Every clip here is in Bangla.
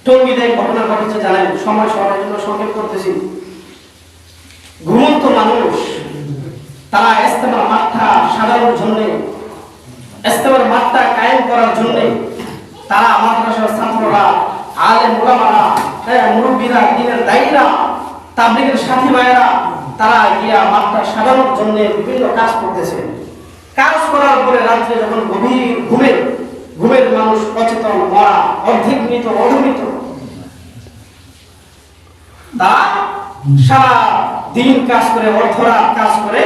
টঙ্গীতে ঘটনা ঘটেছে জানেন, সময় সবার জন্য সংক্ষেপ করতেছি। ঘুমন্ত মানুষ তারা ইস্তেমার মাঠটা সাজানোর জন্য, ইস্তেমার মাঠটা কায়েম করার জন্য তারা মাদ্রাসার ছাত্ররা, আলেম ওলামারা, মুরব্বীরা, দ্বীনের দায়ীরা, তাবলীগের সাথী ভাইয়েরা তারা গিয়া মাঠটা সাজানোর জন্য বিভিন্ন কাজ করতেছে। কাজ করার পরে রাত্রে যখন গভীর ঘুমের মানুষ অচেতন, মরা, অর্ধেক মৃত, অধমৃত, তা সারা দিন কাজ করে, অর্ধরাত কাজ করে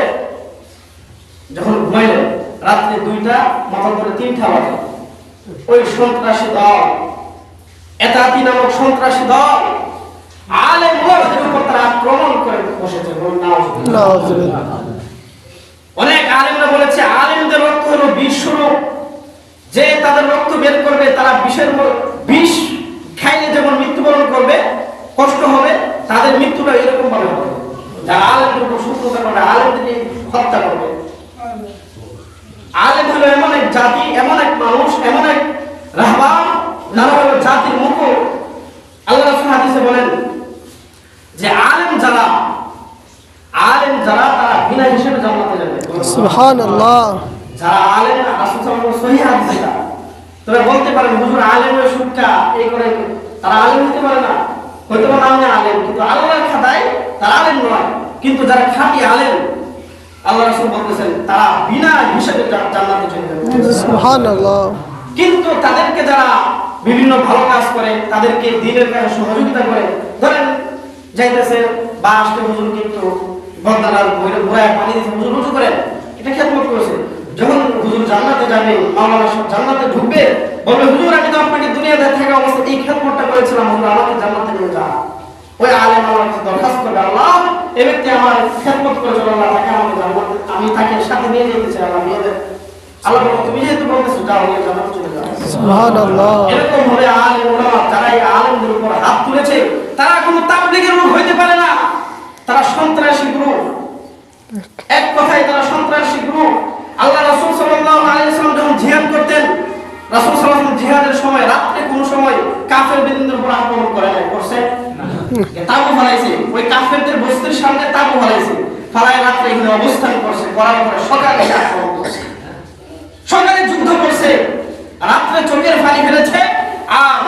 যখন ঘুমাইলেন, রাত্রে 2টা মাথা করে 3টা বাজে, ওই সন্ত্রাসী দল, এতাতি নামক সন্ত্রাসী দল আলেম ওলামাদের উপর তারা আক্রমণ করে বসেছে। অনেক আলেমরা বলেছে আলেমদের রক্ত হলো বিশ্বরূপ, যে তাদের রক্ত বের করবে তারা বিষ খাইলে যেমন মৃত্যুবরণ করবে, কষ্ট হবে, তাদের মৃত্যুটা এরকম ভাবে হবে। যারা আলেমদের উপর শত্রুতা করবে, আলেমদেরকে হত্যা করবে। আলেম হলো এমন এক জাতি, এমন এক মানুষ, এমন এক রাহবার, যারা হলো জাতির মুকুট। আল্লাহ রাসূল হাদিসে বলেন যে আলেম যারা তারা বিনা হিসেবে জান্নাতে যাবে। সুবহানাল্লাহ। যারা আলেম, রাসূল সাল্লাল্লাহু আলাইহি ওয়াসাল্লাম সহিহ হাদিস এটা। তবে বলতে পারেন হুজুর আলেমের সুটকা এই করে, তারা আলেম হতে পারে না, হয়তো বা নামে আলেম, কিন্তু আল্লাহর খাতায় তারা আলেম নয়। কিন্তু যারা খাঁটি আলেম, আল্লাহ রাসূল বলতেছেন তারা বিনা হিসেবে জান্নাতে চলে যাবে। সুবহানাল্লাহ। কিন্তু তাদেরকে যারা বিভিন্ন ভালো কাজ করে, তাদেরকে দ্বীনের কাজে সহযোগিতা করে, ধরেন যাইতেছে বা আসতে হুজুর কিন্তু বন্দানার ঘোড়ায় পানি দিতে হুজুর উঁচু করেন, এটা খেদমত করেছে। যখন হুজুর জান্নাতে যাবে, মাওলানা সব জান্নাতে ঢুকবে, বলবে হুজুর আমি তো আপনাকে দুনিয়াতে থাকা অবস্থায় এই খেদমতটা করেছিলাম, হুজুর আমাকে জান্নাতে নিয়ে যান। ওই আলেম আমার কাছে দরখাস্ত করবে, আল্লাহ এই ব্যক্তি আমার খেদমত করেছিল, আল্লাহ তাকে আমাকে জান্নাতে, আমি তাকে সাথে নিয়ে যেতে চাই, আল্লাহ নিয়ে যান। আল্লাহ বলে তুমি যেহেতু বলতেছো যাও, নিয়ে জান্নাতে চলে যাও। সুবহানাল্লাহ। এরকম ভাবে আলেম ওলামা যারা এই আলেমদের উপর হাত তুলেছে, তারা কোনো তাবলীগের গ্রুপ হইতে পারে না, তারা সন্ত্রাসী গ্রুপ। এক কথায় তারা সন্ত্রাসী গ্রুপ। আল্লাহ রাসূল সাল্লাল্লাহু আলাইহি ওয়াসাল্লাম যখন জিহাদ করতেন, রাসূল সাল্লাল্লাহু আলাইহি ওয়াসাল্লাম জিহাদের সময় রাতে কোন সময় কাফের বিন্দুর উপর আক্রমণ করে নাই, করছে না, তাবু ফলাইছে, ওই কাফেরদের বস্তির সামনে তাবু ফলাইছে, ফলায় রাতে এখানে অবস্থান করছে, করার পরে সকালে আক্রমণ করছে, সকালে যুদ্ধ করছে, রাত্রে চোখের পানি ফেলেছে, আর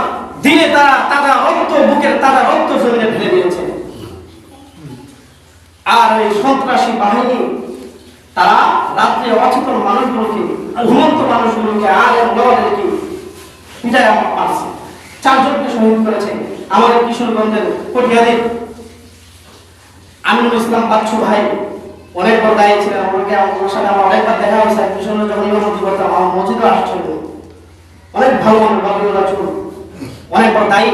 দিনে তারা তাজা রক্ত, বুকের তাজা রক্ত জমিনে ফেলে দিয়েছে। আর এই সন্ত্রাসী বাহিনী তারা রাত্রে অচেতন মানুষগুলোকে, ঘুমন্ত মানুষগুলোকে, আলেম ওলামাদেরকে পিটায় মারছে। 4 জনকে শহীদ করেছে আমাদের কিশোরগঞ্জের কটিয়াদীর আমিনুল ইসলাম বাচ্চু ভাই। অনেক বড় দায়ী ছিলেন, আমার সাথে আমার অনেকবার দেখা হয়েছে। কিশোরগঞ্জ যখন ইমামতি করতাম, আমার মসজিদে আসছিল, অনেক ভালো মানুষ, বাবুল্লাহ চুল, অনেক বড় দায়ী।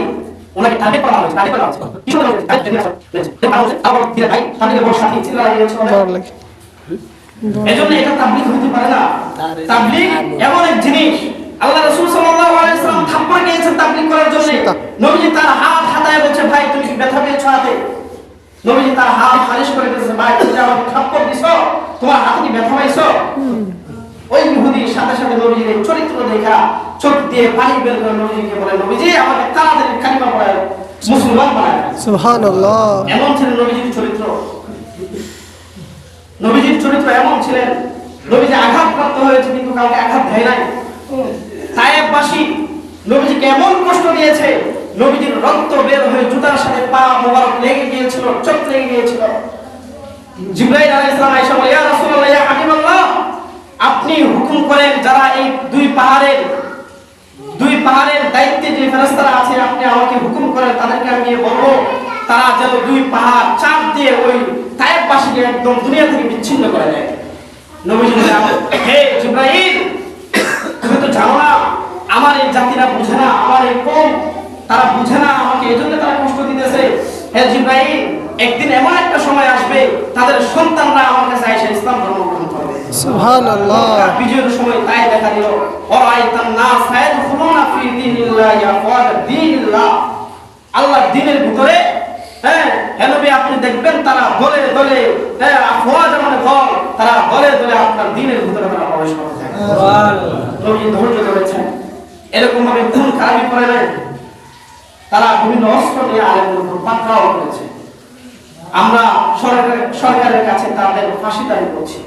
ওনাকে টার্গেট করা হয়েছে, এজন্য এটা তাবলীগ হতে পারে না। তাবলীগ এমন এক জিনিস, আল্লাহ রাসূল সাল্লাল্লাহু আলাইহি ওয়াসাল্লাম থাপ্পড় খেয়েছেন তাবলীগ করার জন্য। নবীজি তার হাত হাতায় বলছে, ভাই তুমি কি ব্যথা পেয়েছো হাতে? নবীজি তার হাত মালিশ করে দিয়েছে, ভাই তুমি আমাকে থাপ্পড় দিছো, তোমার হাতে কি ব্যথা পাইছো? ওই ইহুদি সাথে সাথে নবীজির এই চরিত্র দেখা চোখ দিয়ে পানি বের করে নবীজিকে বলে, নবীজি আমাকে তাড়াতাড়ি কালিমা পড়ায়, মুসলমান বানায়। সুবহানাল্লাহ। এমন ছিল নবীজির চরিত্র। নবীজির চরিত্র এমন ছিলেন, নবীজি আঘাতপ্রাপ্ত হয়েছে কিন্তু কাউকে আঘাত দেয় নাই। তায়েফবাসী নবীজিকে এমন কষ্ট দিয়েছে, নবীজির রক্ত বের হয়ে জুতার সাথে পা মোবারক লেগে গিয়েছিল, চোখ লেগে গিয়েছিল। জিবরাইল আলাইহিস সালাম আয়েশা বলে, ইয়া রাসূলুল্লাহ, ইয়া হাবিবাল্লাহ, আপনি হুকুম করেন যারা এই দুই পাহাড়ের দায়িত্বে যে ফেরেশতারা আছে, আপনি আমাকে হুকুম করেন তাদেরকে আমি বলবো তারা যেন 2 পাহাড় চাপ দিয়ে ওই তায়েফবাসীকে একদম দুনিয়া থেকে বিচ্ছিন্ন করে দেয়। নবীজি বলেন, হে জিবরাইল, তুমি তো জানো না আমার এই জাতিরা বুঝে না, আমার এই কওম তারা বুঝে না আমাকে, এজন্য তারা কষ্ট দিতেছে। হে জিবরাইল, একদিন এমন একটা সময় আসবে তাদের সন্তানরা আমার কাছে এসে ইসলাম ধর্ম গ্রহণ করবে। সুবহানাল্লাহ। বিজয়ের সময় তাই দেখা দিল, ওরাইতান নাস ইয়াদখুলুনা ফি দীনিল্লাহি আফওয়াজা, দীনিল্লাহ, আল্লাহর দ্বীনের ভিতরে, হে নবী আপনি দেখবেন তারা দলে দলে, আফওয়াজ মানে দল, তারা দলে দলে আপনার দ্বীনের ভিতরে তারা প্রবেশ করছে। সুবহানাল্লাহ। নবী ধৈর্য ধরেছেন, এরকম ভাবে কোন খারাপই করে নাই। তারা বিভিন্ন অস্ত্র নিয়ে আলেমদের উপর পাকড়াও করেছে। আমরা সরকারের কাছে তাদের ফাঁসি দাবি করছি।